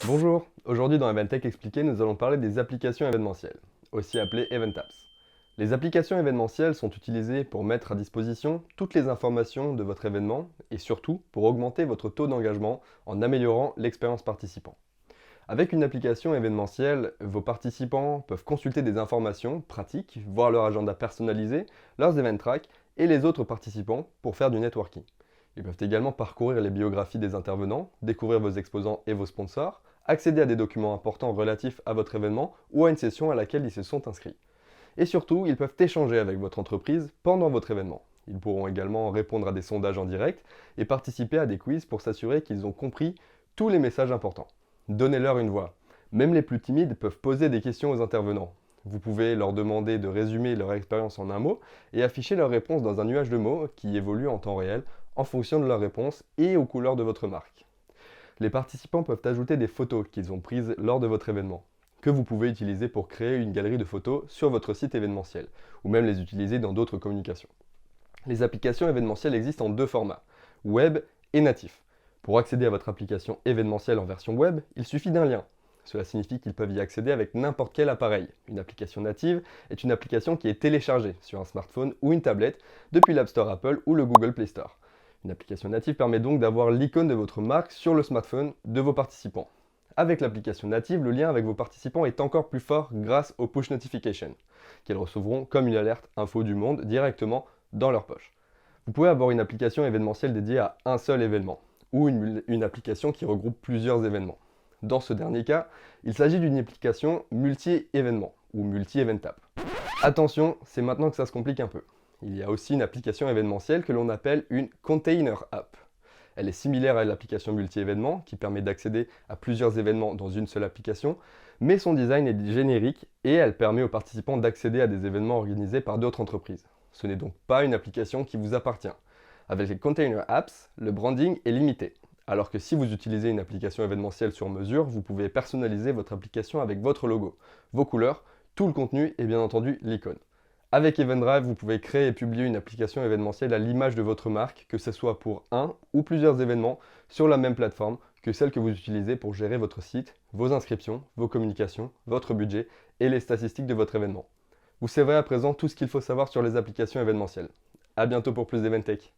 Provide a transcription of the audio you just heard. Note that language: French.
Bonjour, aujourd'hui dans Eventech Expliqué, nous allons parler des applications événementielles, aussi appelées Event Apps. Les applications événementielles sont utilisées pour mettre à disposition toutes les informations de votre événement et surtout pour augmenter votre taux d'engagement en améliorant l'expérience participant. Avec une application événementielle, vos participants peuvent consulter des informations pratiques, voir leur agenda personnalisé, leurs event tracks et les autres participants pour faire du networking. Ils peuvent également parcourir les biographies des intervenants, découvrir vos exposants et vos sponsors, accéder à des documents importants relatifs à votre événement ou à une session à laquelle ils se sont inscrits. Et surtout, ils peuvent échanger avec votre entreprise pendant votre événement. Ils pourront également répondre à des sondages en direct et participer à des quiz pour s'assurer qu'ils ont compris tous les messages importants. Donnez-leur une voix. Même les plus timides peuvent poser des questions aux intervenants. Vous pouvez leur demander de résumer leur expérience en un mot et afficher leurs réponses dans un nuage de mots qui évolue en temps réel en fonction de leurs réponses et aux couleurs de votre marque. Les participants peuvent ajouter des photos qu'ils ont prises lors de votre événement, que vous pouvez utiliser pour créer une galerie de photos sur votre site événementiel, ou même les utiliser dans d'autres communications. Les applications événementielles existent en deux formats, web et natif. Pour accéder à votre application événementielle en version web, il suffit d'un lien. Cela signifie qu'ils peuvent y accéder avec n'importe quel appareil. Une application native est une application qui est téléchargée sur un smartphone ou une tablette depuis l'App Store Apple ou le Google Play Store. Une application native permet donc d'avoir l'icône de votre marque sur le smartphone de vos participants. Avec l'application native, le lien avec vos participants est encore plus fort grâce aux push notifications, qu'ils recevront comme une alerte info du monde directement dans leur poche. Vous pouvez avoir une application événementielle dédiée à un seul événement, ou une application qui regroupe plusieurs événements. Dans ce dernier cas, il s'agit d'une application multi-événement, ou multi-event app. Attention, c'est maintenant que ça se complique un peu. Il y a aussi une application événementielle que l'on appelle une container app. Elle est similaire à l'application multi-événement qui permet d'accéder à plusieurs événements dans une seule application, mais son design est générique et elle permet aux participants d'accéder à des événements organisés par d'autres entreprises. Ce n'est donc pas une application qui vous appartient. Avec les container apps, le branding est limité. Alors que si vous utilisez une application événementielle sur mesure, vous pouvez personnaliser votre application avec votre logo, vos couleurs, tout le contenu et bien entendu l'icône. Avec EventDrive, vous pouvez créer et publier une application événementielle à l'image de votre marque, que ce soit pour un ou plusieurs événements sur la même plateforme que celle que vous utilisez pour gérer votre site, vos inscriptions, vos communications, votre budget et les statistiques de votre événement. Vous savez à présent tout ce qu'il faut savoir sur les applications événementielles. A bientôt pour plus d'Eventech.